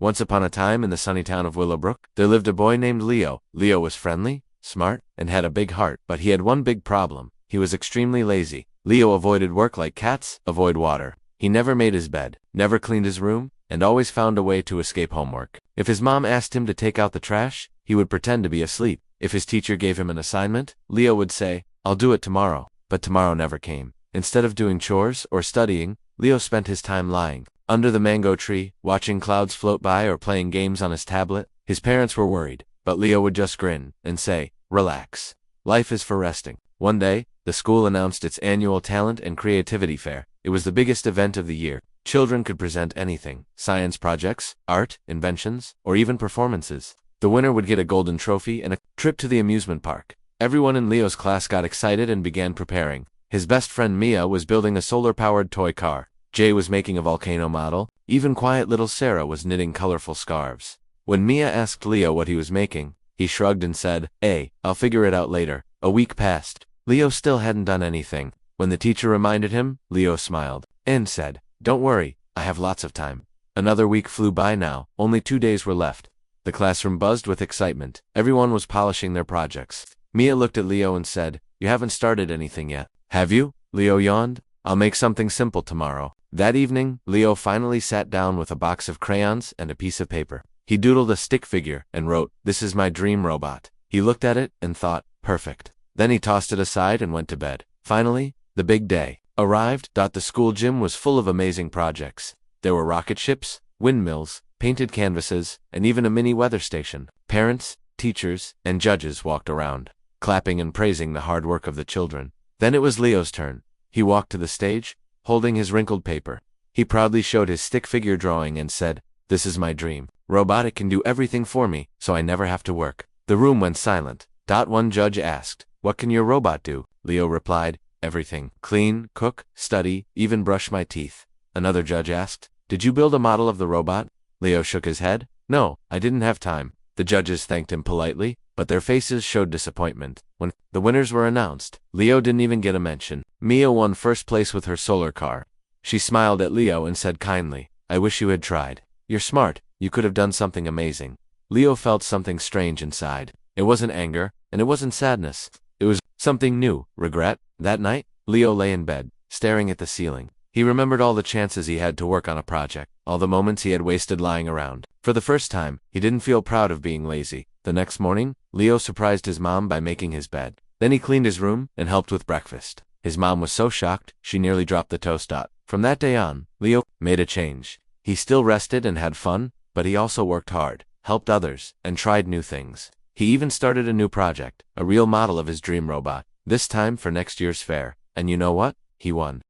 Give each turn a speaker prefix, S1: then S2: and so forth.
S1: Once upon a time in the sunny town of Willowbrook, there lived a boy named Leo. Leo was friendly, smart, and had a big heart, but he had one big problem. He was extremely lazy. Leo avoided work like cats avoid water. He never made his bed, never cleaned his room, and always found a way to escape homework. If his mom asked him to take out the trash, he would pretend to be asleep. If his teacher gave him an assignment, Leo would say, "I'll do it tomorrow." But tomorrow never came. Instead of doing chores or studying, Leo spent his time lying under the mango tree, watching clouds float by or playing games on his tablet. His parents were worried, but Leo would just grin and say, "Relax. Life is for resting." One day, the school announced its annual talent and creativity fair. It was the biggest event of the year. Children could present anything: science projects, art, inventions, or even performances. The winner would get a golden trophy and a trip to the amusement park. Everyone in Leo's class got excited and began preparing. His best friend Mia was building a solar-powered toy car. Jay was making a volcano model. Even quiet little Sarah was knitting colorful scarves. When Mia asked Leo what he was making, he shrugged and said, I'll figure it out later." A week passed. Leo still hadn't done anything. When the teacher reminded him, Leo smiled and said, "Don't worry, I have lots of time." Another week flew by now. Only 2 days were left. The classroom buzzed with excitement. Everyone was polishing their projects. Mia looked at Leo and said, "You haven't started anything yet, have you?" Leo yawned. "I'll make something simple tomorrow." That evening, Leo finally sat down with a box of crayons and a piece of paper. He doodled a stick figure and wrote, "This is my dream robot." He looked at it and thought, "Perfect." Then he tossed it aside and went to bed. Finally, the big day arrived. The school gym was full of amazing projects. There were rocket ships, windmills, painted canvases, and even a mini weather station. Parents, teachers, and judges walked around, clapping and praising the hard work of the children. Then it was Leo's turn. He walked to the stage, holding his wrinkled paper. He proudly showed his stick figure drawing and said, "This is my dream robot. It can do everything for me, so I never have to work." The room went silent. One judge asked, "What can your robot do?" Leo replied, "Everything. Clean, cook, study, even brush my teeth." Another judge asked, "Did you build a model of the robot?" Leo shook his head. "No, I didn't have time." The judges thanked him politely, but their faces showed disappointment. When the winners were announced, Leo didn't even get a mention. Mia won first place with her solar car. She smiled at Leo and said kindly, "I wish you had tried. You're smart. You could have done something amazing." Leo felt something strange inside. It wasn't anger, and it wasn't sadness. It was something new, regret. That night, Leo lay in bed, staring at the ceiling. He remembered all the chances he had to work on a project, all the moments he had wasted lying around. For the first time, he didn't feel proud of being lazy. The next morning, Leo surprised his mom by making his bed. Then he cleaned his room and helped with breakfast. His mom was so shocked, she nearly dropped the toast. From that day on, Leo made a change. He still rested and had fun, but he also worked hard, helped others, and tried new things. He even started a new project, a real model of his dream robot, this time for next year's fair. And you know what? He won.